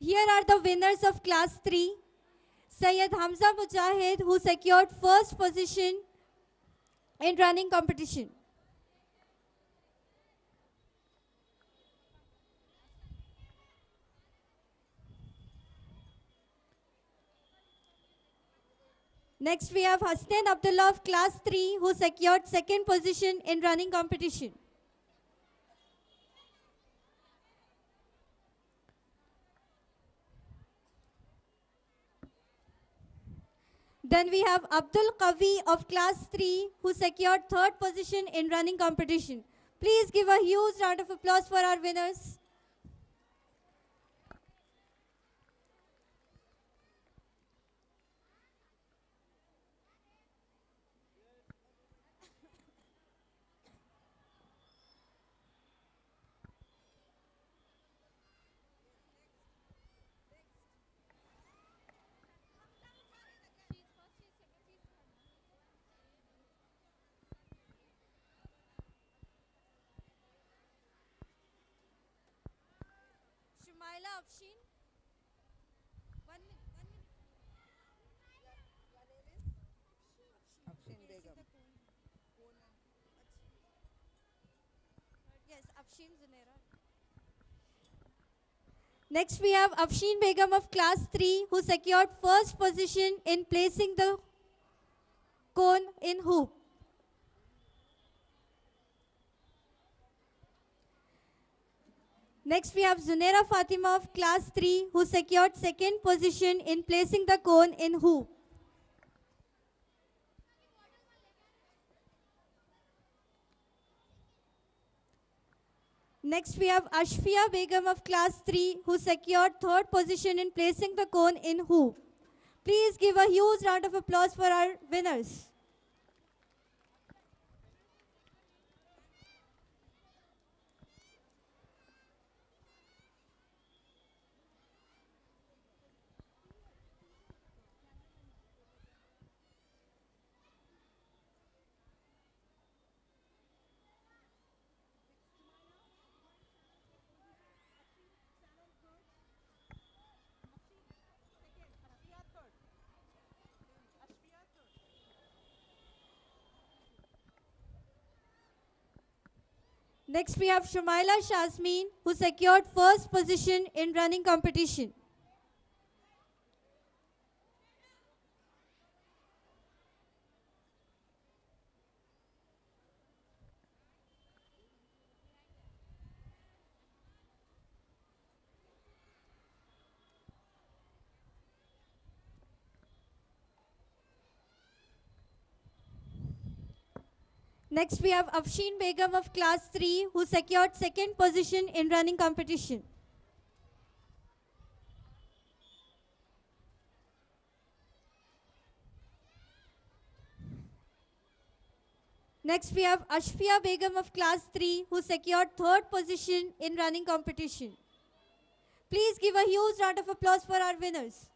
Here are the winners of class 3. Sayyid Hamza Mujahid, who secured first position in running competition. Next we have Hasnain Abdullah of class 3, who secured second position in running competition. Then we have Abdul Qavi of class 3, who secured third position in running competition. Please give a huge round of applause for our winners. Shumaila Afshin. 1 minute. Afshin Begum. Yes, Afshin Zunera. Next we have Afshin Begum of class 3, who secured first position in placing the cone in hoop. Next we have Zunaira Fatima of class 3, who secured second position in placing the cone in hoop. Next we have Ashfia Begum of class 3, who secured third position in placing the cone in hoop. Please give a huge round of applause for our winners. Next we have Shumaila Shasmeen, who secured first position in running competition. Next we have Afshin Begum of class 3, who secured second position in running competition. Next we have Ashfia Begum of class 3, who secured third position in running competition. Please give a huge round of applause for our winners.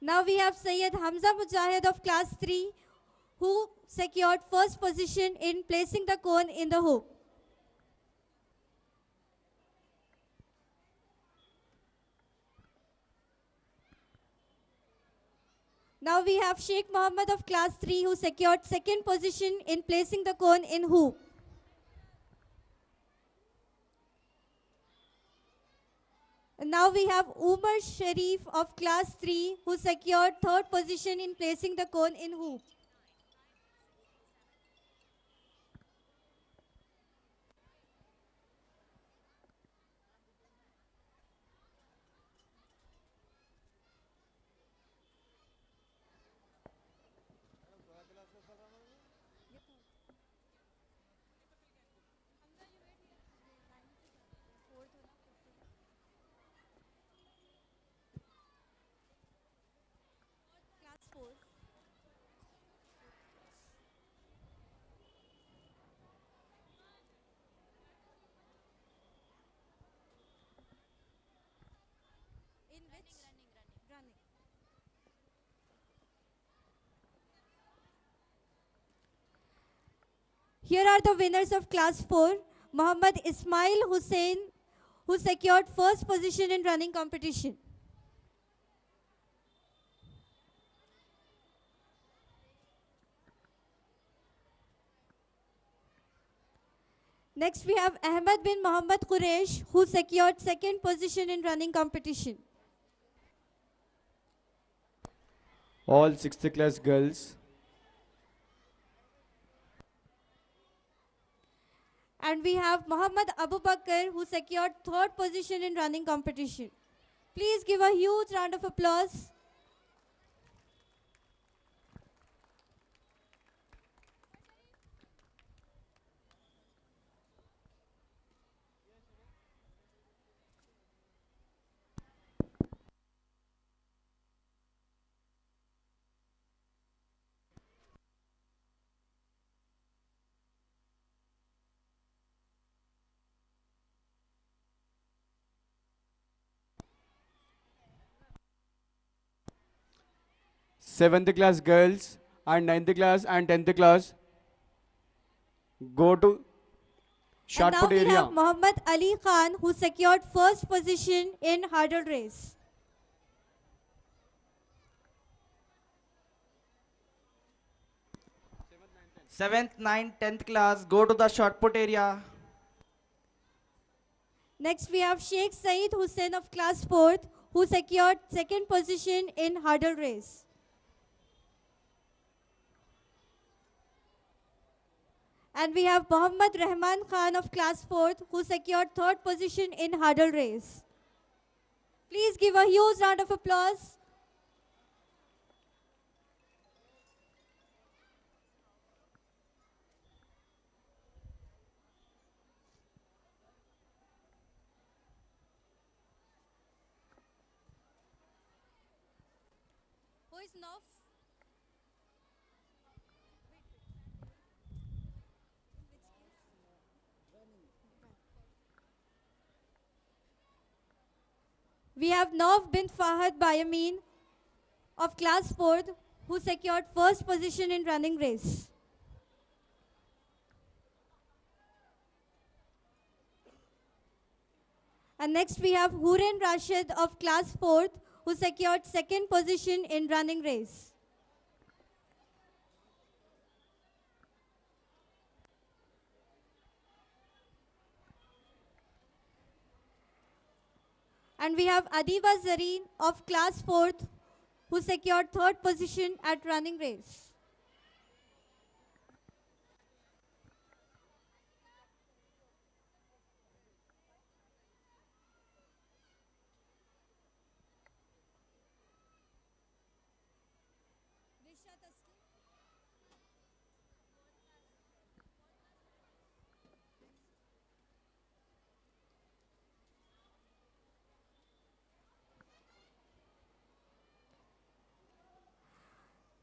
Now we have Sayyid Hamza Mujahid of class 3, who secured first position in placing the cone in the hoop. Now we have Sheikh Mohammed of class 3 who secured second position in placing the cone in hoop. And now we have Umar Sharif of class 3 who secured third position in placing the cone in hoop. Class 4. In which? Running. Here are the winners of class 4. Muhammad Ismail Hussain who secured first position in running competition. Next we have Ahmed bin Muhammad Quresh who secured second position in running competition. All sixth class girls. And we have Muhammad Abu Bakr who secured third position in running competition. Please give a huge round of applause. Seventh class girls and ninth class and 10th class go to And shot now put we area. have Muhammad Ali Khan who secured first position in hurdle race. Seventh, ninth, 10th class, go to the shot put area. Next we have Sheikh Saeed Hussain of class 4th who secured second position in hurdle race. And we have Muhammad Rahman Khan of class 4th who secured third position in hurdle race. Please give a huge round of applause. Who is Nof? We have Nov bin Fahad Bayamin of class 4th who secured first position in running race. And next we have Huren Rashid of class 4th who secured second position in running race. And we have Adiba Zareen of class 4th who secured third position at running race.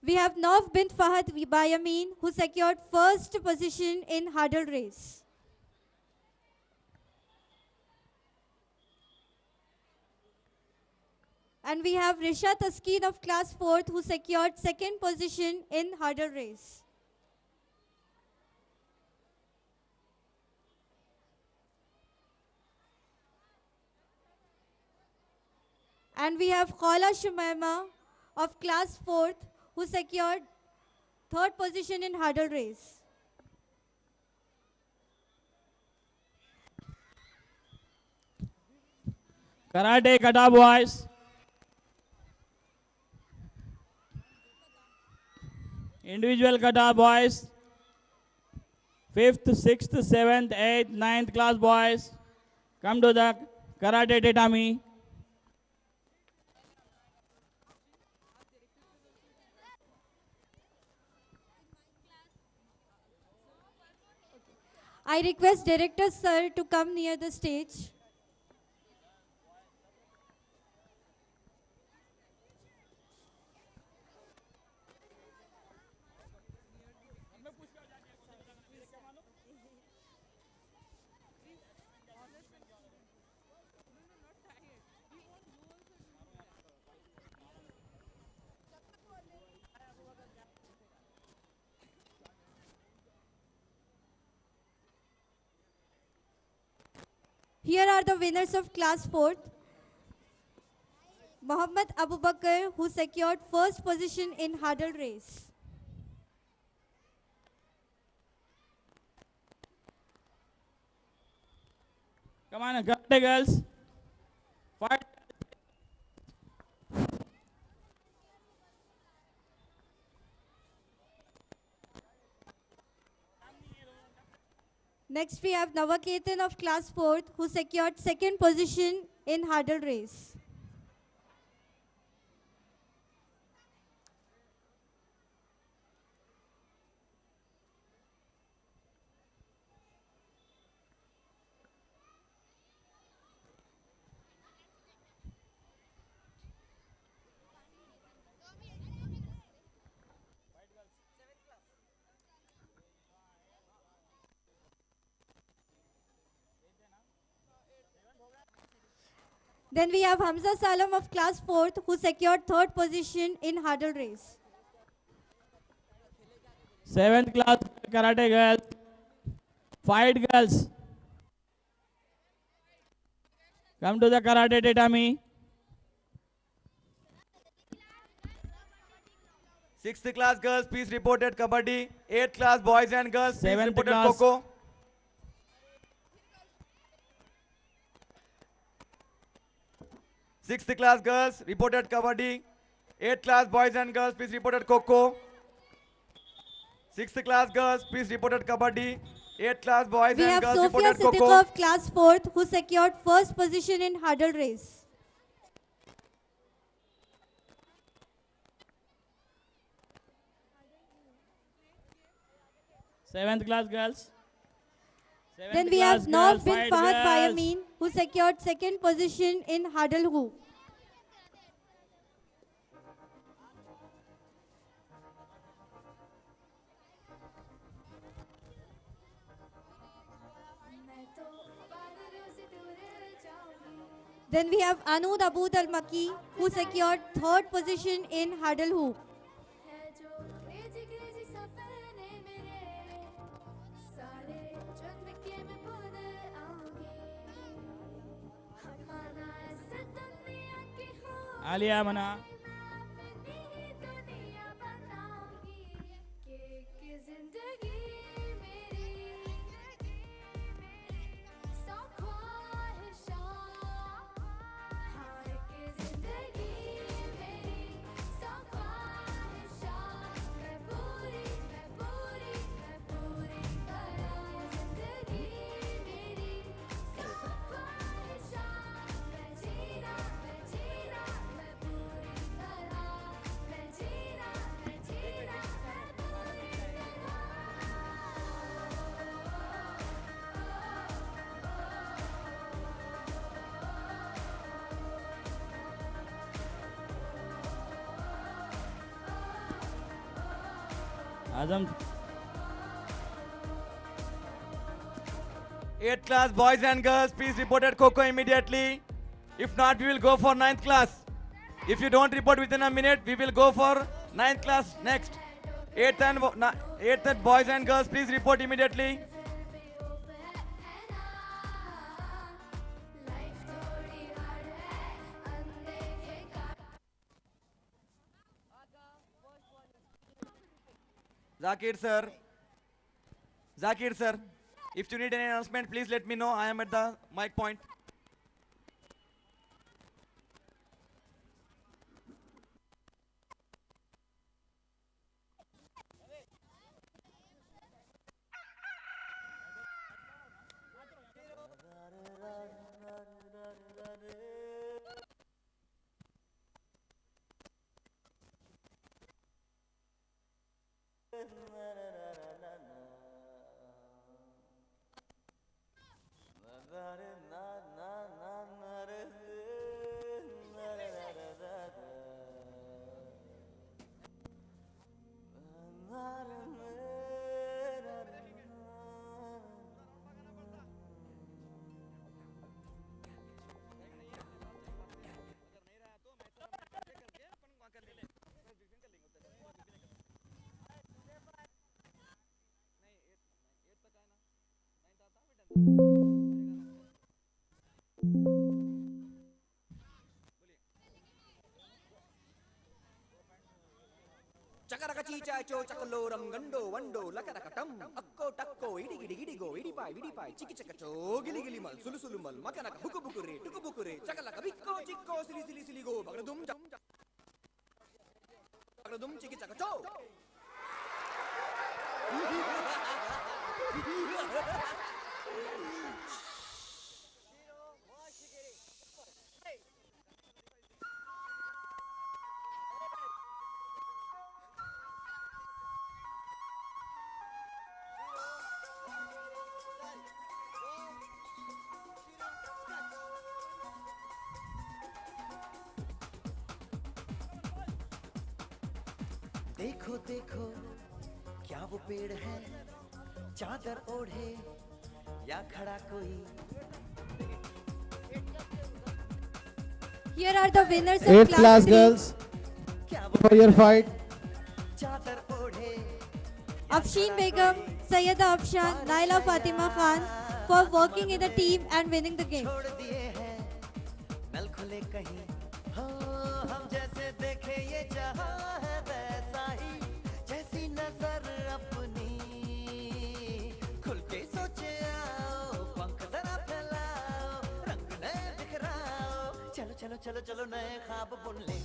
We have Nov bin Fahad Bayamin who secured first position in hurdle race. And we have Risha Taskeen of class 4th who secured second position in hurdle race. And we have Khala Shumaima of class 4th who secured third position in hurdle race. Karate Kata boys. Individual Kata boys. 5th, 6th, 7th, 8th, 9th class boys. Come to the karate tatami. I request Director Sir to come near the stage. Here are the winners of class 4th. Muhammad Abu Bakr, who secured first position in hurdle race. Come on, karate girls. Fight. Next we have Navaketan of class 4th, who secured second position in hurdle race. Then we have Hamza Salam of class 4th, who secured third position in hurdle race. 7th class karate girls. Fight girls. Come to the karate tatami. 6th class girls, please report at Kabaddi. 8th class boys and girls, please 7th report at class. Kho. 6th class girls, report at Kabaddi. 8th class boys and girls, please report at Kho. 6th class girls, please report at Kabaddi. 8th class boys We and have girls, report Sophia at Siddiqui Kho. of class 4th, who secured first position in hurdle race. Seventh class girls. Then we have Nauf bin Fahad Bayamin, who secured second position in hurdle hoop. Then we have Anud Abood Al-Maki, who secured third position in hurdle hoop. Alia Mana. Azam. 8th class boys and girls, please report at Kho immediately. If not, we will go for 9th class. If you don't report within a minute, we will go for 9th class next. 8th boys and girls, please report immediately. Zakir sir. Zakir sir. If you need any announcement, please let me know. I am at the mic point. Chakaraka chicha cho chakaloram gando wando lakadakatam akko takko idi gidi gidi go idi pai chiki chakacho gili gili mal sulu sulu mal makanaka huku bukure chakalaka bikko chikko sili sili sili go bagradum chiki chakacho. देखो देखो क्या वो पेड़ है चादर ओढ़े या खड़ा कोई. Here are the winners of 8th class class 3. girls क्या वो for your fight. चादर ओढ़े Afshin Begum, Sayyida Afshan, Naila Fatima Khan for working in a team and winning the game. छोड़ दिए हैं नल खुले कहीं. हाँ हम जैसे देखे ये जहां है वैसा ही जैसी नजर अपनी खुल के सोचे आओ पंख जरा फैलाओ रंग नए बिखराओ चलो चलो चलो चलो नए ख्वाब बुन ले.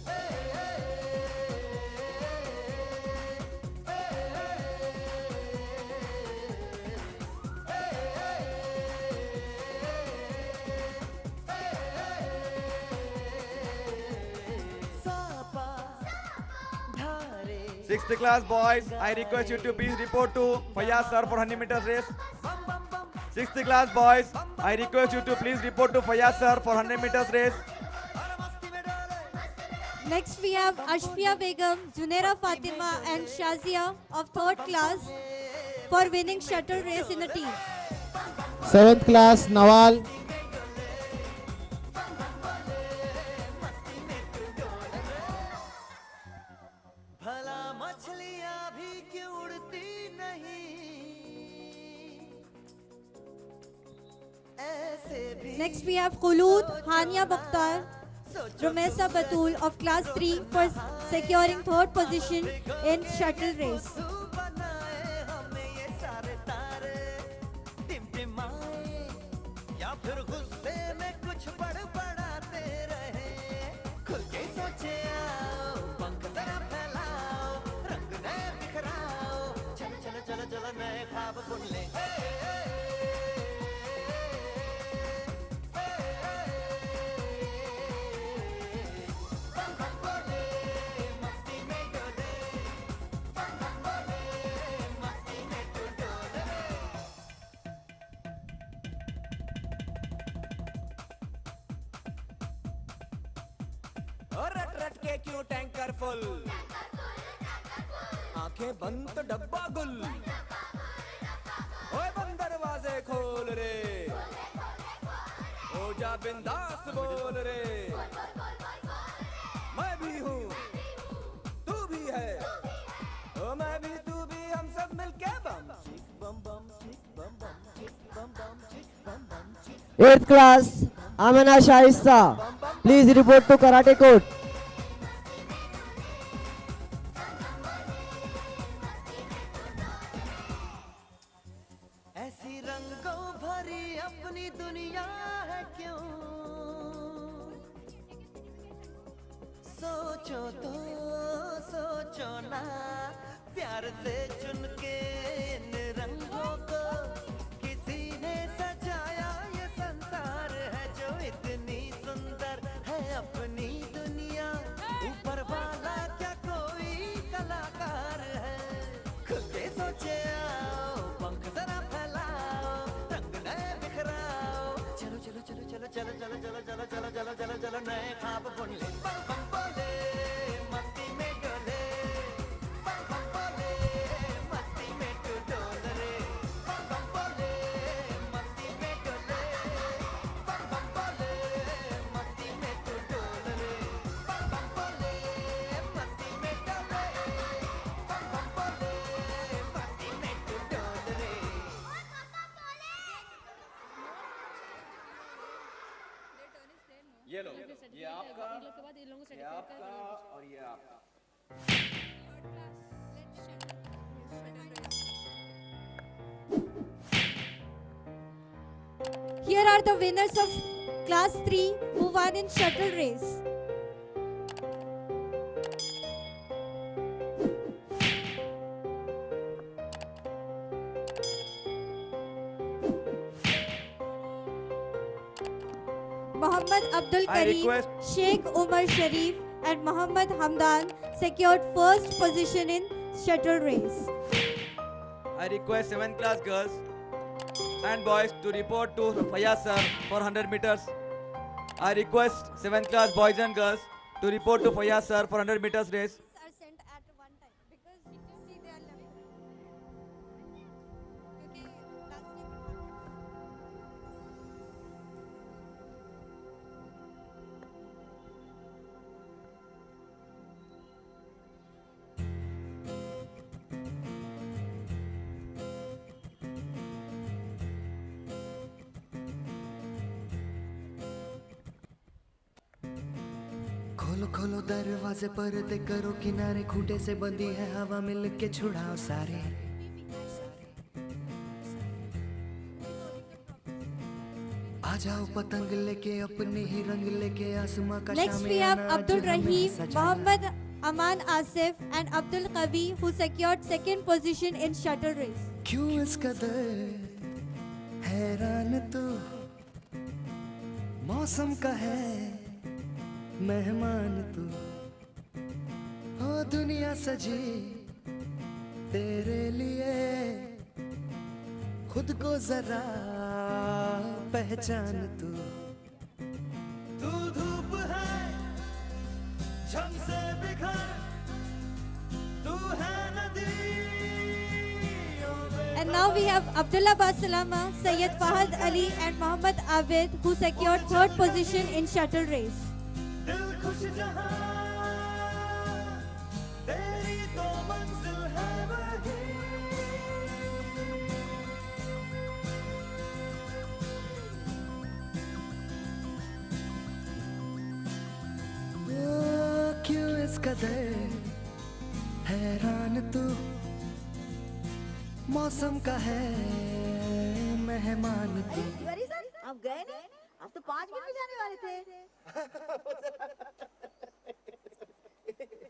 Sixth class boys, I request you to please report to Fayyaz sir for 100 meters race. Sixth class boys, I request you to please report to Fayyaz sir for 100 meters race. Next we have Ashfia Begum, Zunaira Fatima and Shazia of 3rd class for winning shuttle race in a team. 7th class Nawal. भला मछलियां भी क्यों उड़ती नहीं ऐसे भी. Next we have Khulud, Hania Bakhtar, Rumesa Batul of class 3 for securing 3rd position in shuttle race. बनाए हमें ये सारे तारे टिमटिमाए या फिर गुस्से में कुछ बड़बड़ाते रहे. खुल के सोचे आओ पंख जरा फैलाओ रंग नए बिखराओ चलो चलो चलो चलो नए ख्वाब बुन ले. और रट रट के क्यों टैंकर फुल आंखें बंद तो डब्बा गुल. ओए बंद दरवाजे खोल रे ओ जा बिंदास बोल रे. मैं भी हूँ तू भी है ओ मैं भी तू भी हम सब मिलके बम चिक बम बम चिक बम बम चिक बम बम चिक बम बम चिक. 8th class Amana Shaista. Please report to Karate Court. सोचो तो सोचो ना, प्यार से चुन के इन रंगों को किसी ने सजाया, ये संसार है जो इतनी सुंदर है अपनी दुनिया, ऊपर वाला क्या कोई कलाकार है, खुल के सोचे आओ, पंख जरा फैलाओ, रंग नए बिखराओ, चलो चलो चलो चलो चलो चलो चलो चलो चलो चलो चलो चलो नए ख्वाब बुन ले, बम बम बोले मस्ती में डोले, बम बम बोले मस्ती में तू डोल रे, बम बम बोले मस्ती में डोले, बम बम बोले मस्ती में तू डोल रे, बम बम बोले मस्ती में डोले, बम बम बोले मस्ती में तू डोल रे। ये लो, ये आपका, ये आपका और ये आपका। Here are the winners of class 3 who won in shuttle race. Muhammad Abdul I Kareem, request- Sheikh Umar Sharif and Muhammad Hamdan secured first position in shuttle race. I request 7th class girls and boys to report to Fayaz sir for 100 meters. I request 7th class boys and girls to report to Fayaz sir for 100 meters race. Are sent at one time because see they are level. Okay, last time. खोलो खोलो दरवाजे पर्दे करो किनारे, खूंटे से बंदी है हवा मिल के छुड़ाओ सारे, आ जाओ पतंग लेके अपने ही रंग लेके, आसमां का Next we have Abdul Rahim, Muhammad Aman Asif and Abdul Qavi who secured second position in shuttle race. क्यों इस कदर हैरान तू, मौसम का है मेहमान तू, ओ दुनिया सजी तेरे लिए, खुद को जरा पहचान तू, तू धूप है झम से बिखर, तू है नदी। And now we have Abdullah Basalama, Sayyid Fahad Ali and Muhammad Abid who secured third position in shuttle race. दिल खुश जहां तेरी तो मंजिल है वही, ओ क्यों इस कदर हैरान तू, मौसम का है मेहमान तू। तिवारी सर आप गए नहीं, आप तो 5 मिनट में जाने वाले थे।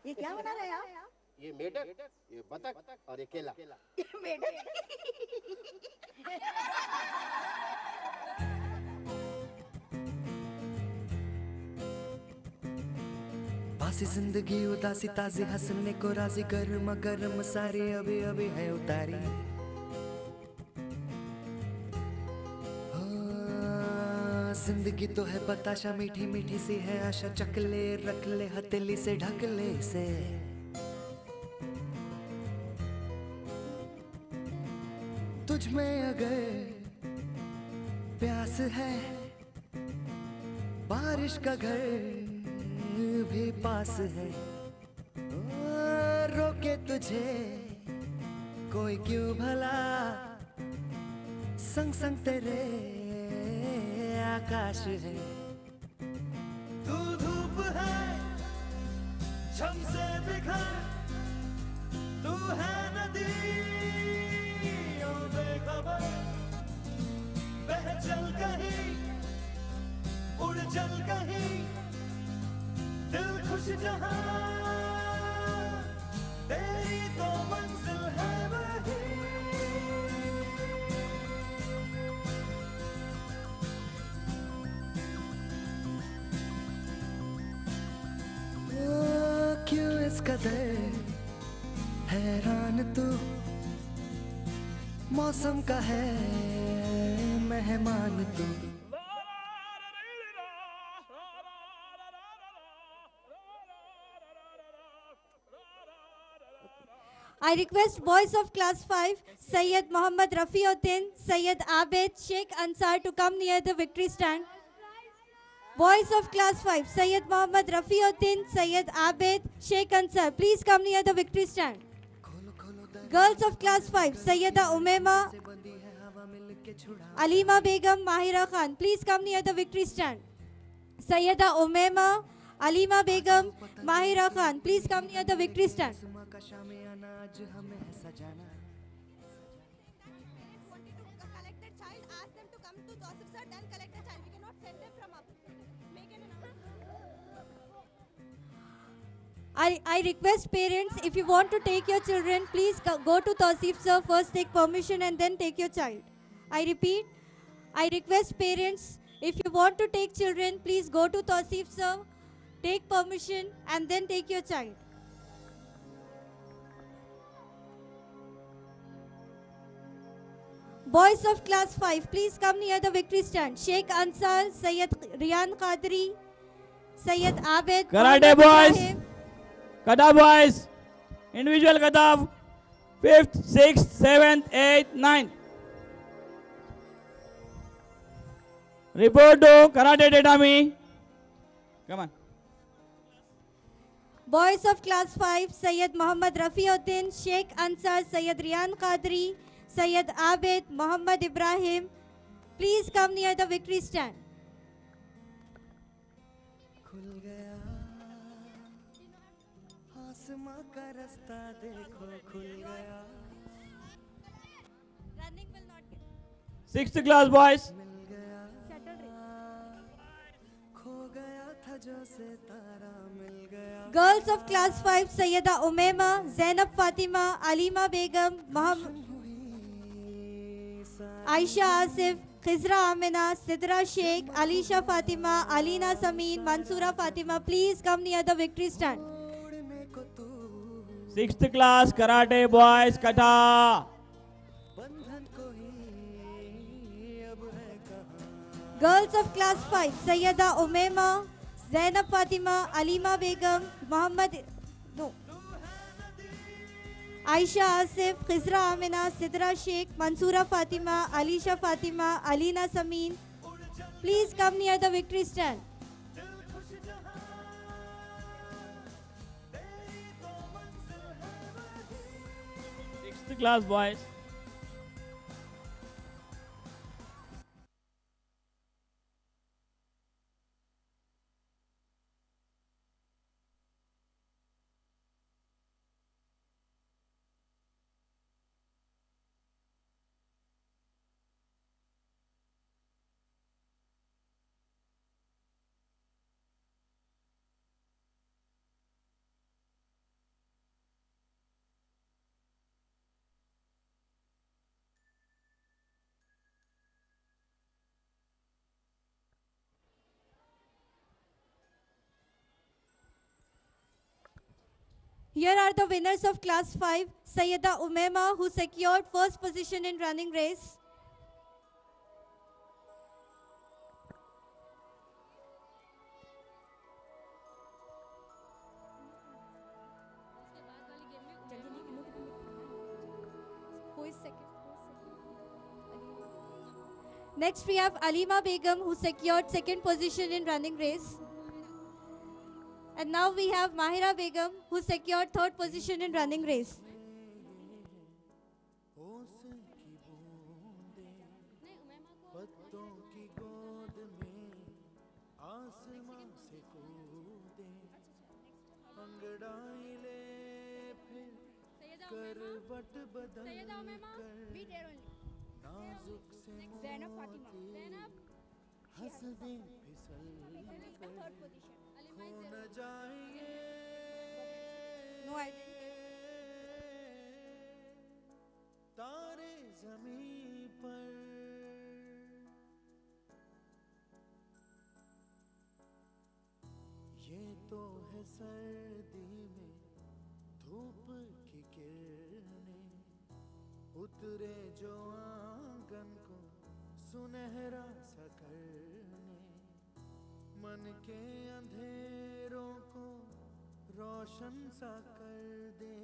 ये क्या बना रहे हैं आप? ये मेढक, ये बतख और ये केला। ये मेढक। बासी जिंदगी उदासी ताजी हंसने को राजी, गर्म गर्म सारी अभी अभी है उतारी, हो, जिंदगी तो है बताशा मीठी मीठी सी है आशा, चकले रख ले हथेली से ढक ले इसे, तुझ में अगर प्यास है, बारिश का घर भी पास है, ओ, रोके तुझे कोई क्यों भला, संग संग तेरे आकाश है, तू धूप है झम से बिखर, तू है नदी ओ बेखबर, बह चल कहीं उड़ चल कहीं, दिल खुश जहां हैरान तू मौसम का है मेहमान तू। I request boys of class 5, Sayyid Muhammad Rafiuddin, Sayyid Abid, Sheikh Ansar to come near the victory stand. Boys of class 5, Sayyid Muhammad Rafiuddin, Sayyid Abid, Sheikh Ansar, please come near the victory stand. Girls of class 5, Sayyida Umaima, Alima Begum, Mahira Khan, please come near the victory stand. Sayyida Umaima, Alima Begum, Mahira Khan, please come near the victory stand. I request parents, if you want to take your children, please go to Tausif sir, first take permission and then take your child. I repeat, I request parents, if you want to take children, please go to Tausif sir, take permission and then take your child. Boys of class 5, please come near the victory stand. Sheikh Ansar, Sayyid Riyan Qadri, Sayyid Abid. Karate Muhammad boys. Ibrahim. Kata boys. Individual kata. 5th, 6th, 7th, 8th, 9th. Report to Karate Tatami. Come on. Boys of class 5, Sayyid Muhammad Rafiuddin, Sheikh Ansar, Sayyid Riyan Qadri, Sayyid Abid, Muhammad Ibrahim, please come near the victory stand. खुल गया आसमां का रास्ता देखो खुल गया। Running will not get. 6th class boys. Shuttle race. खो गया था जो सितारा मिल गया। Girls of class 5, Sayyida Umaima, Zainab Fatima, Alima Begum, Muhammad Aisha Asif, Khizra Amina, Sidra Sheikh, Alisha Fatima, Alina Samin, Mansura Fatima, please come near the victory stand. 6th class Karate boys kata. Girls of class 5, Sayyida Umaima, Zainab Fatima, Alima Begum, Aisha Asif, Khizra Amina, Sidra Sheikh, Mansura Fatima, Alisha Fatima, Alina Samin, please come near the victory stand. Sixth class boys. Here are the winners of class 5, Sayyida Umaima, who secured first position in running race. Who is second? Next we have Alima Begum, who secured second position in running race. And now we have Mahira Begum, who secured third position in running race. No, I didn't. तारे ज़मीं पर ये तो है सर्दी में धूप की किरण। उतरे जो आंगन को सुनहरा सा करने, मन के अंधेरों को रोशन सा कर दे,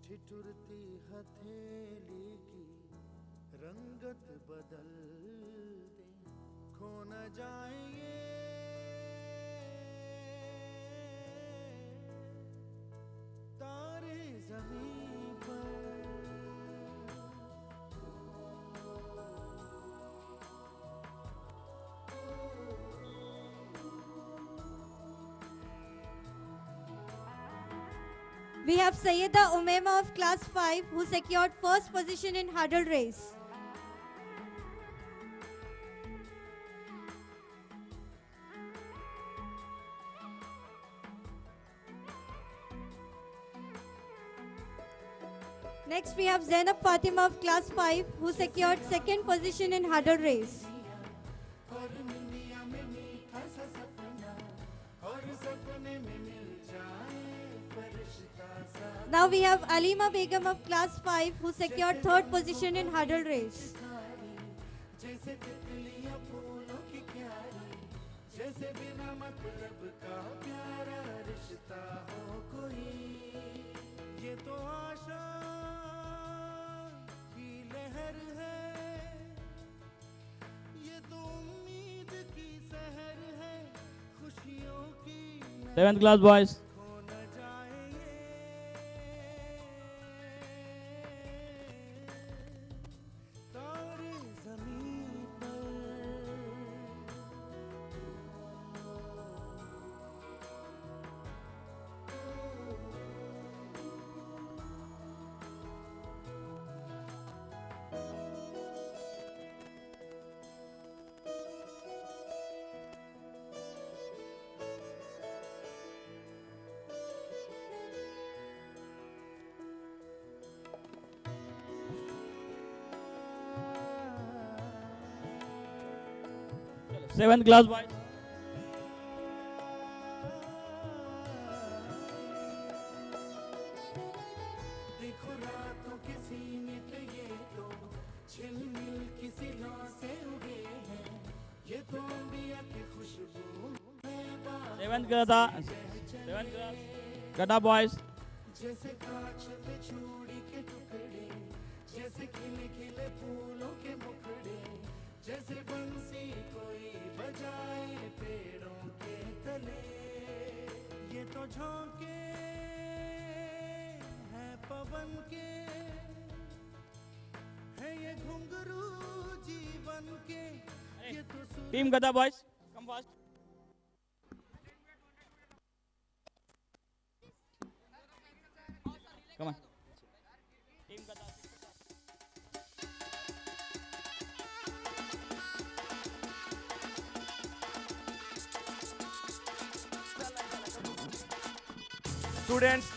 ठिठुरती हथेली की रंगत बदल दे, खो न जाए ये तारे ज़मीं पर। We have Sayyida Umaima of class 5 who secured first position in hurdle race. Next we have Zainab Fatima of class 5 who secured second position in hurdle race. Now we have Alima Begum of class 5 who secured third position in hurdle race. जैसे बिना मतलब का प्यारा रिश्ता हो कोई, ये तो आशा की लहर है, ये तो उम्मीद की सहर है, खुशियों की 7th class boys. खो न जाए ये तारे ज़मीं पर। Seventh class boys. देखो रातों के सीने पे ये तो झिलमिल किसी लौ से उगे हैं, ये तो अंबिया की खुशबू है। 7th class. 7th class. Gata boys. जैसे कांच पे चूड़ी के टुकड़े, जैसे खिले खिले फूलों के मुखड़े, जैसे बंसी कोई बजाए पेड़ों के तले, ये तो झोंके हैं पवन के, है ये घुंघरू जीवन के, ये तो Team Gata boys. Come fast. Come on. Team Gata. Students,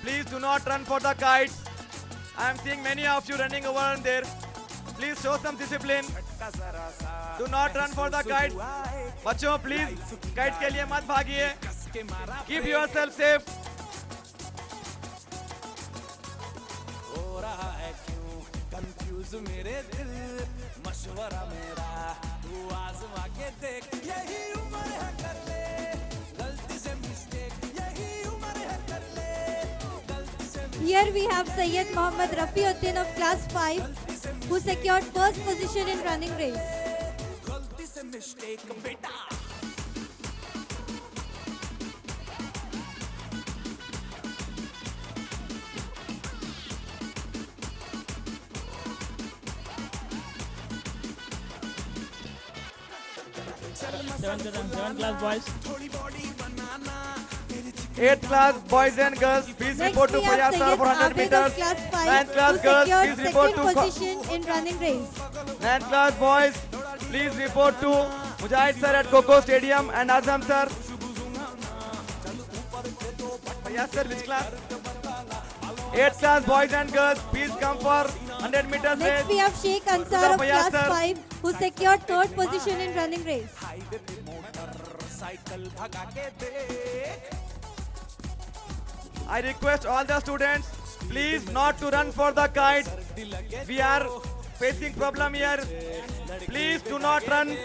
please do not run for the kites. I am seeing many of you running over there. Please show some discipline. Do not run for the kites. बच्चों please kites के लिए मत भागिए. Keep yourself safe. हो रहा है क्यों confuse मेरे दिल, मशवरा मेरा तू आजमा के देख, यही उम्र है कर ले गलती से मिस्टेक, यही उम्र है कर ले गलती से। Here we have Sayyid Mohammad Rafiuddin of class 5 who secured first position in running race. गलती से मिस्टेक बेटा। Seventh class boys. 8th class boys and girls, please Next report to we have Fayaz sir Sayyid for 100 Abed meters. of class 5 9th who class girls, secured please report second to position in running race. 9th class boys, please report to Mujahid sir at Coco Stadium and Azam sir. Fayaz sir, which class? 8th class boys and girls, please come for 100 meters race. Next we have Sheikh Ansar of Fayaz class sir. 5 who secured third position in running race. Highway पे motorcycle भगा के देख, I request all the students Please not to run for the kite. We are facing problem here. Please do not run.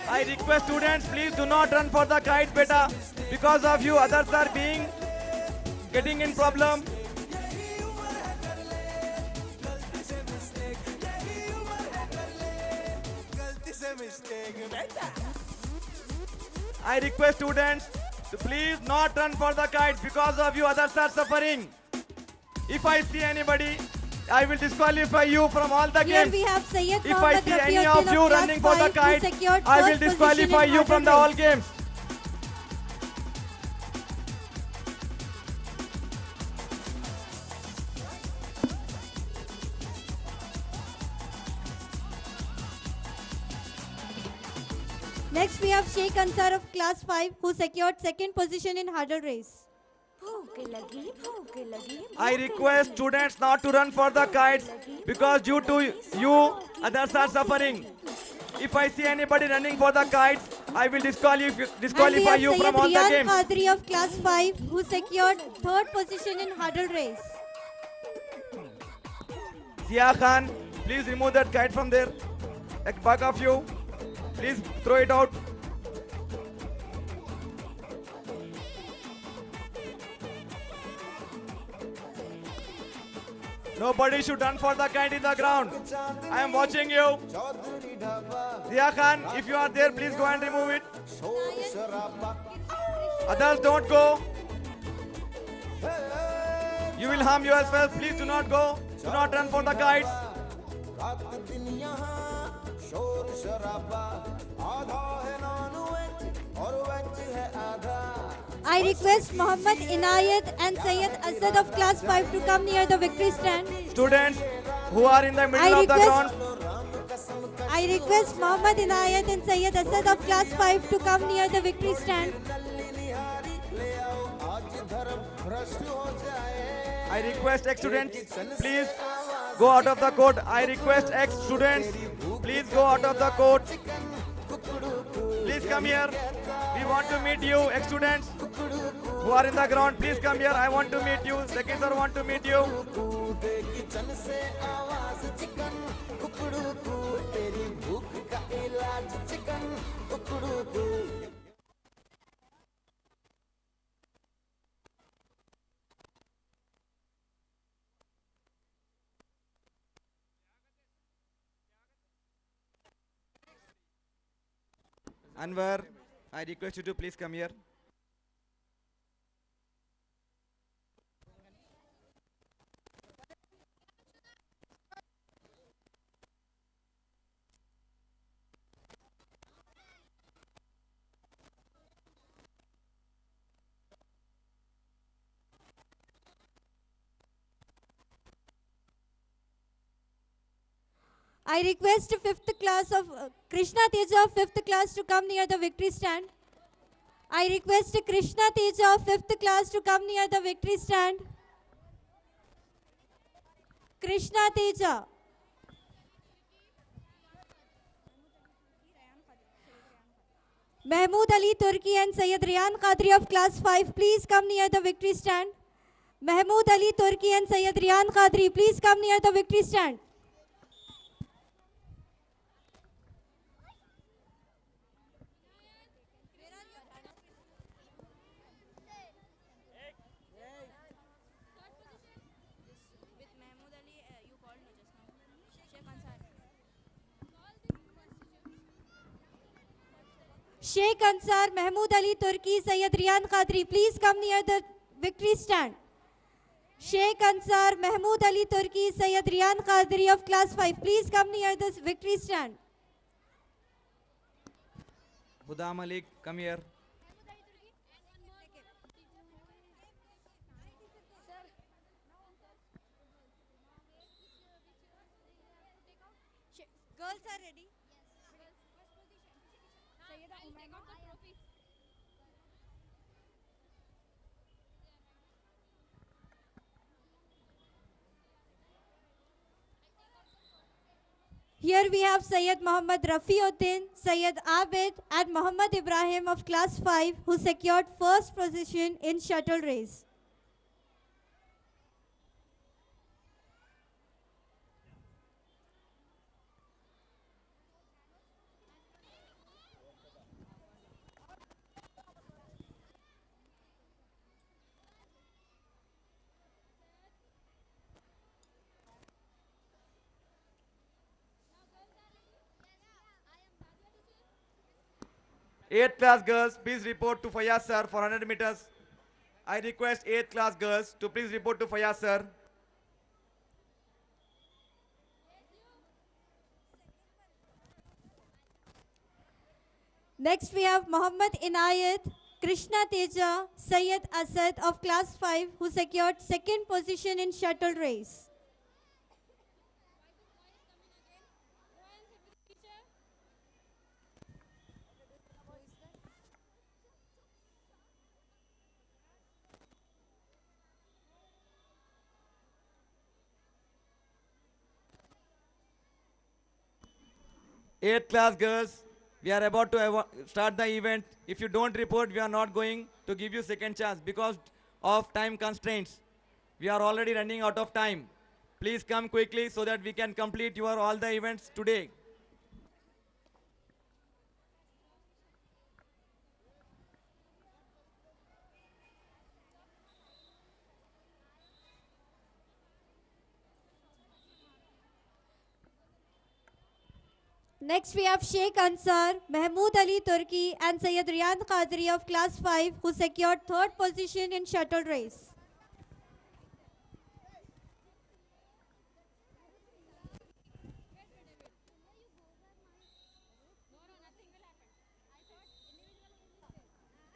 I request students, please do not run for the kite, beta. Because of you, others are getting in problem. I request students to please not run for the kite. Because of you, others are suffering. If I see anybody, I will disqualify you from all the Here games. we have Sayyid If I Mohammad see any Rafiuddin of you class running for the 5 who kite, secured I will first position disqualify in you from the all hurdle race. games. Next we have Sheikh Ansar of class 5 who secured second position in hurdle race. I request students not to run for the kites because due to you, others are suffering. If I see anybody running for the kites, I will And we disqualify have you Sayyid from all the Riyan games. Qadri of class 5 who secured third position in hurdle race. Zia Khan, please remove that kite from there. At back of you, please throw it out. Nobody should run for the kite in the ground. I am watching you. Zia Khan, if you are there, please go and remove it. Others don't go. You will harm yourself. Please do not go. Do not run for the kites. I request Muhammad Inayat and Sayyid Asad of class 5 to come near the victory stand. Students who are in the middle of the ground, I request Muhammad Inayat and Sayyid Asad of class 5 to come near the victory stand. I request ex-students, please go out of the court. I request ex-students, please go out of the court. Please come here. We want to meet you, ex-students who are in the ground. Please come here. I want to meet you. Zaki sir want to meet you. Anwar, I request you to please come here. I request 5th class of Krishna Teja of 5th class to come near the victory stand. I request Krishna Teja of 5th class to come near the victory stand. Krishna Teja. Mahmood Ali Turki and Sayyid Riyan Qadri of class 5, please come near the victory stand. Mahmood Ali Turki and Sayyid Riyan Qadri, please come near the victory stand. Sheikh Ansar, Mahmood Ali Turki, Sayyid Riyan Qadri, please come near the victory stand. Sheikh Ansar, Mahmood Ali Turki, Sayyid Riyan Qadri of class 5, please come near the victory stand. Huda Malik, come here. Girls are ready. Here we have Sayyid Muhammad Rafiuddin, Sayyid Abid and Muhammad Ibrahim of class 5 who secured first position in shuttle race. 8th class girls, please report to Fayaz sir for 100 meters. I request 8th class girls to please report to Fayaz sir. Next we have Muhammad Inayat, Krishna Teja, Sayyid Asad of class 5 who secured second position in shuttle race. Eighth class girls, we are about to start the event. If you don't report, we are not going to give you second chance because of time constraints. We are already running out of time. Please come quickly so that we can complete your all the events today. Next we have Sheikh Ansar, Mahmood Ali Turki and Sayyid Riyan Qadri of class 5 who secured third position in shuttle race.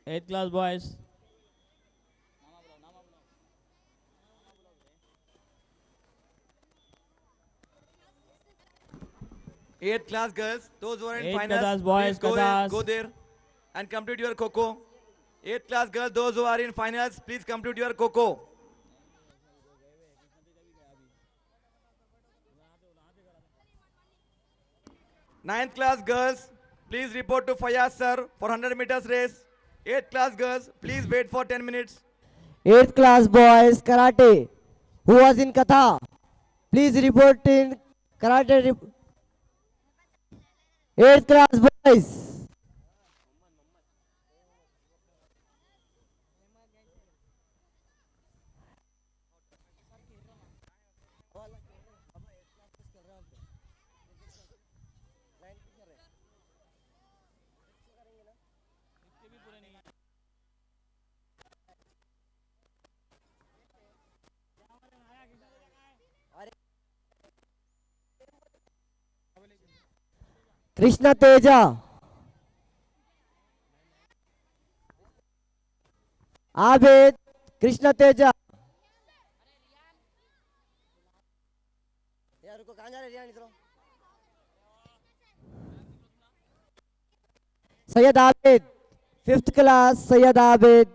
Eighth class boys. 8th class girls, those who are in 8th finals, class boys, please Kadas. go there and complete your coco. 8th class girls, those who are in finals, please complete your coco. Ninth class girls, please report to Fayaz sir for 100 meters race. 8th class girls, please wait for 10 minutes. 8th class boys karate who was in Katha. Please report in karate. 8th class boys. Krishna Teja, Abid, Krishna Teja. Sayyid Abid, 5th class, Sayyid Abid.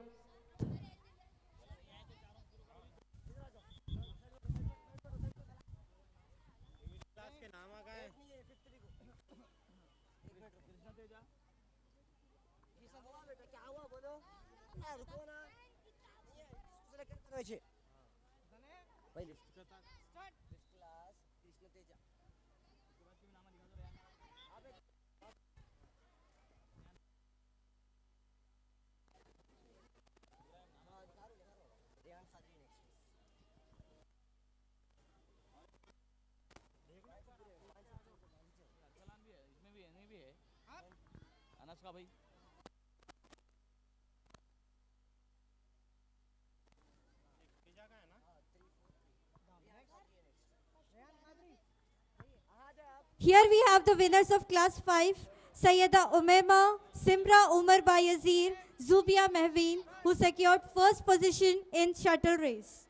Here we have the winners of class 5, Sayyida Umaima, Simra Umar Bayazir, Zubia Mehveen, who secured first position in shuttle race.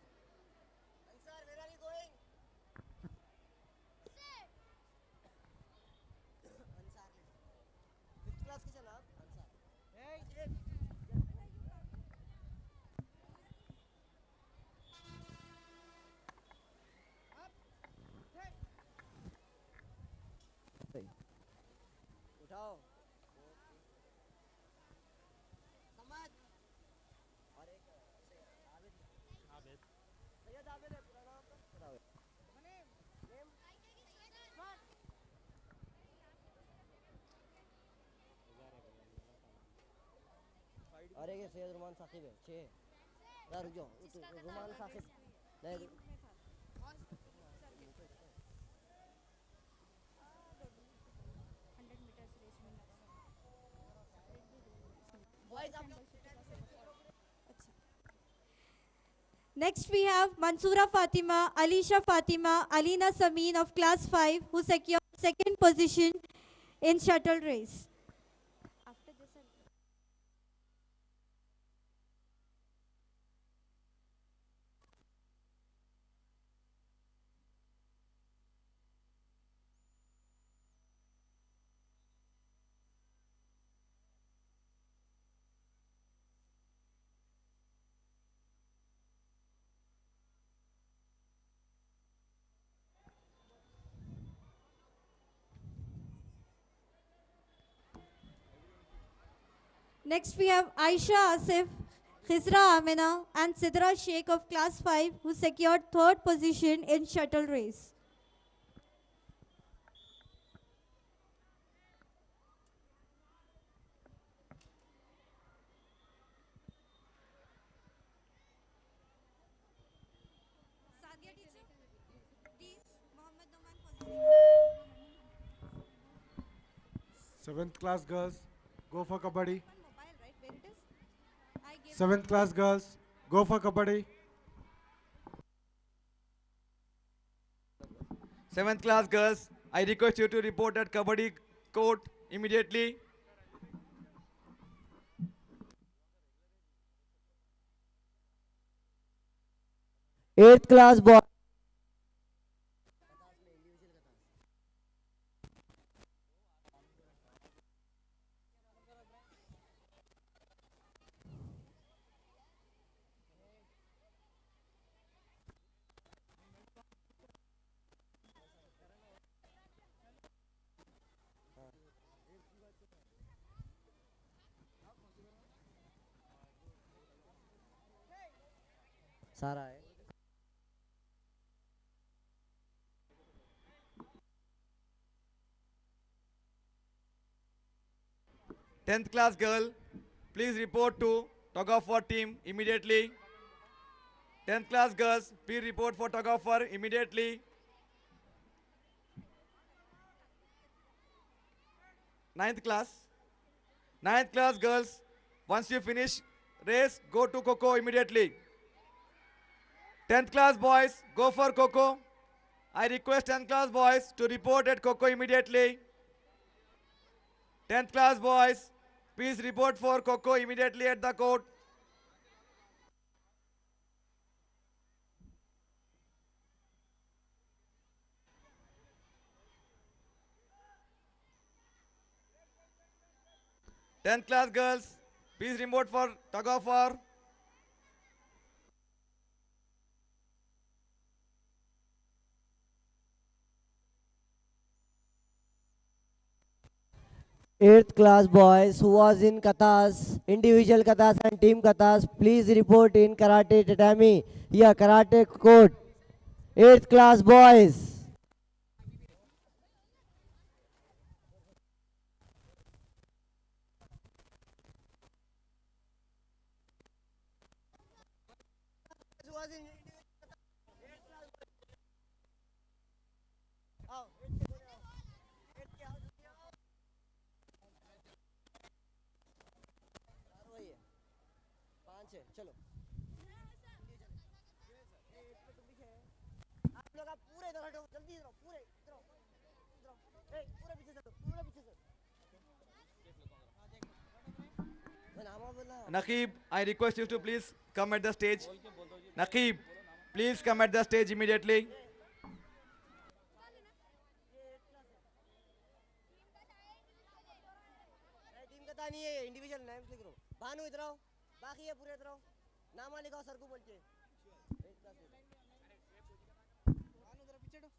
अरे ये सैयद रुमान साकिब है 6 यार रुक जाओ रुमान साकिब नहीं Next we have Mansoora Fatima, Alisha Fatima, Alina Sameen of class 5 who secured second position in shuttle race. Next we have Aisha Asif, Khizra Amina and Sidra Sheikh of class 5 who secured third position in shuttle race. Seventh class girls, go for kabaddi. Seventh class girls, go for kabaddi. 7th class girls, I request you to report at Kabaddi court immediately. Eighth class boy. सारा है 10th class girl, please report to tug of war team immediately. 10th class girls, please report for tug of war immediately. 9th class. 9th class girls, once you finish race, go to Coco immediately. 10th class boys, go for Coco. I request 10th class boys to report at Coco immediately. 10th class boys, please report for Coco immediately at the court. Tenth class girls, please report for tug of war. Eighth class boys who was in katas, individual katas and team katas, please report in karate tatami. Yeah, karate court. Eighth class boys. चलो आप लोग आप पूरे इधर हटो जल्दी इधर पूरे इधर पूरे पीछे चलो पूरे पीछे चलो Naqib, I request you to please come at the stage. Naqib, please come at the stage immediately. Team का नहीं है इंडिविजुअल नाम लिख लो भानु इधर आओ बाकी है पूरे इधर आओ नाम लिखाओ सर को बोल के भानु इधर पीछे हटो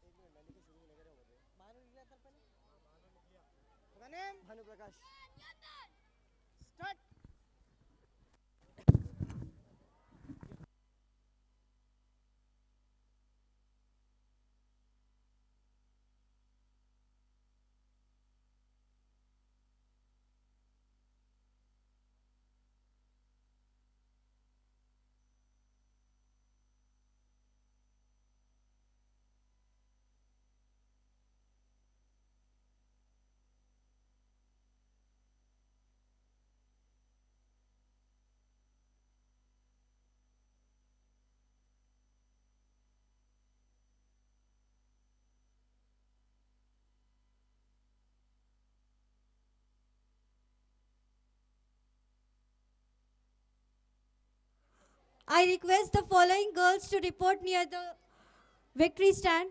एक मिनट मैं लिखे शुरू नहीं करे होते भानु लिखा सर पहले भानु प्रकाश start I request the following girls to report near the victory stand.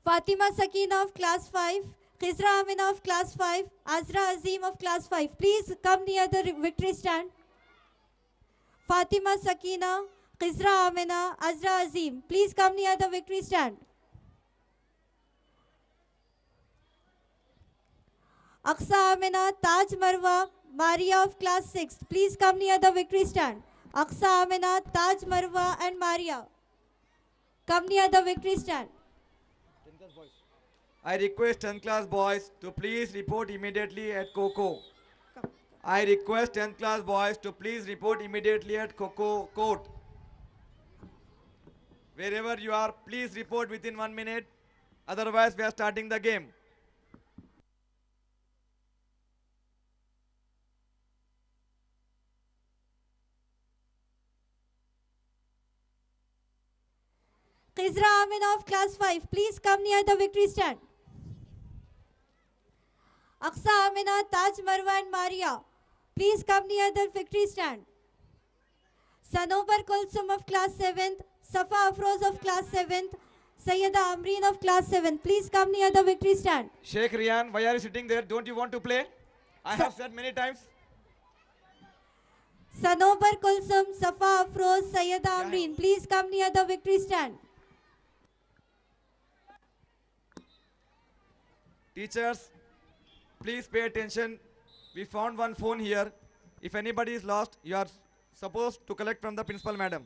Fatima Sakina of class 5, Khizra Amina of class 5, Azra Azim of class 5. Please come near the victory stand. Fatima Sakina, Khizra Amina, Azra Azim. Please come near the victory stand. Aqsa Amina, Taj Marwa, Maria of class 6. Please come near the victory stand. Aqsa Amina, Taj Marwa and Maria. Come near the victory stand. I request 10th class boys to please report immediately at Coco. I request 10th class boys to please report immediately at Coco Court. Wherever you are, please report within 1 minute. Otherwise, we are starting the game. Khizra Amina of class 5, please come near the victory stand. Aqsa Amina, Taj Marwa and Maria, please come near the victory stand. Sanobar Kulsum of class 7th, Safa Afroz of class 7th, Sayyida Amreen of class 7th, please come near the victory stand. Sheikh Riyan, why are you sitting there? Don't you want to play? I have said many times. Sanobar Kulsum, Safa Afroz, Sayyida Amreen, please come near the victory stand. Teachers, please pay attention. We found one phone here. If anybody is lost, you are supposed to collect from the principal madam.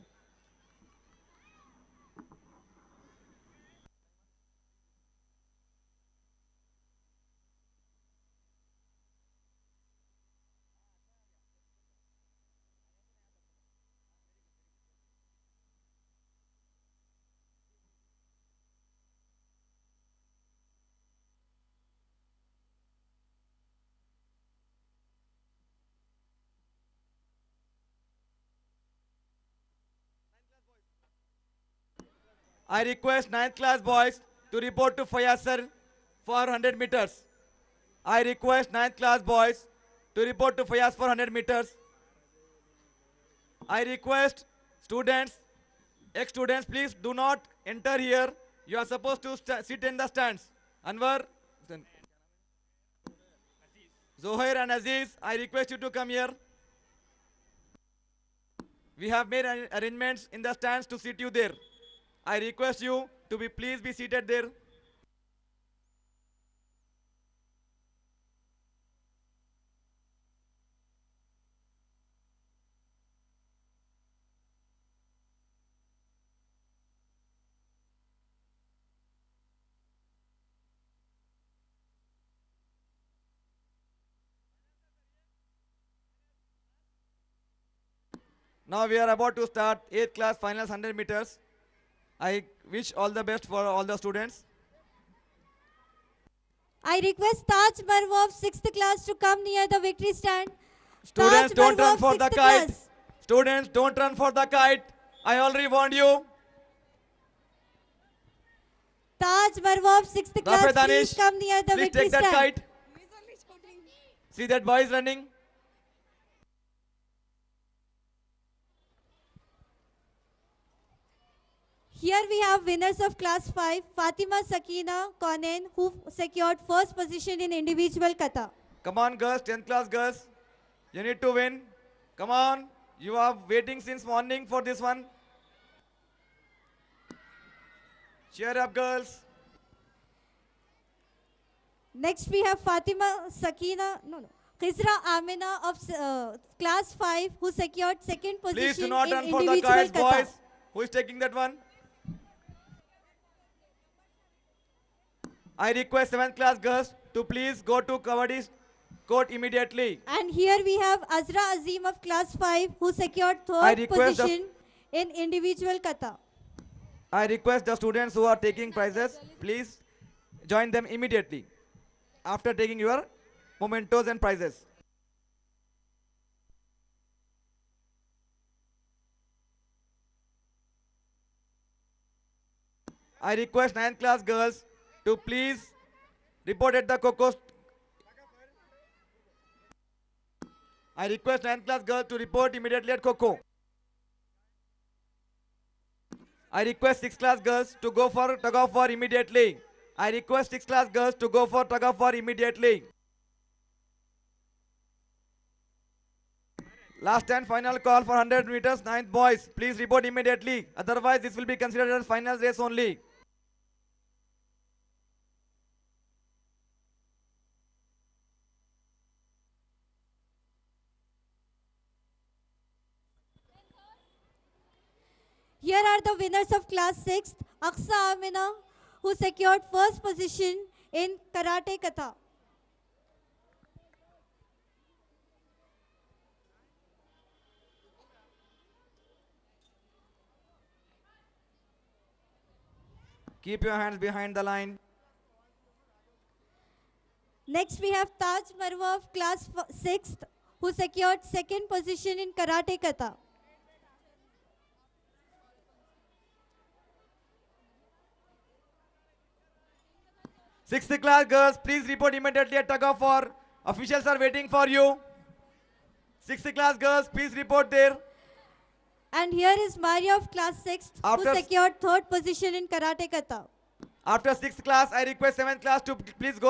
I request 9th class boys to report to Fayaz sir for 100 meters. I request 9th class boys to report to Fayaz for 100 meters. I request students, ex-students, please do not enter here. You are supposed to sit in the stands. Anwar, Zohair and Aziz, I request you to come here. We have made arrangements in the stands to sit you there. I request you to please be seated there. Now we are about to start 8th class finals 100 meters. I wish all the best for all the students. I request Taj Marwa of 6th class to come near the victory stand. Students, Taj don't Marwa run of for the 6th kite. class. Students, don't run for the kite. I already warned you. Taj Marwa of 6th class, Rafe please Danish, come near the please victory take that stand. kite. See that boy is running. Here we have winners of class 5, Fatima Sakina Konen, who secured first position in individual kata. Come on, girls, 10th class girls. You need to win. Come on. You are waiting since morning for this one. Cheer up, girls. Next we have Fatima Sakina, Khizra Amina of class 5, who secured second Please position do not in run for the individual kites, kata. boys. Who is taking that one? I request 7th class girls to please go to Kabaddi court immediately. And here we have Azra Azim of class 5, who secured I third request the- position in individual kata. I request the students who are taking prizes, please join them immediately after taking your mementos and prizes. I request 9th class girls to please report at the Coco. I request 9th class girls to report immediately at Coco. I request 6th class girls to go for tug of war immediately. I request 6th class girls to go for tug of war immediately. Last and final call for 100 meters, 9th boys. Please report immediately. Otherwise, this will be considered as final race only. Here are the winners of class 6th, Aqsa Amina, who secured first position in Karate Kata. Keep your hands behind the line. Next we have Taj Marwa of class 6th, who secured second position in Karate Kata. Sixth class girls, please report immediately at tug of war. Officials are waiting for you. Sixth class girls, please report there. And here is Maria of class 6th, After- who secured third position in Karate Kata. After 6th class, I request 7th class to please go.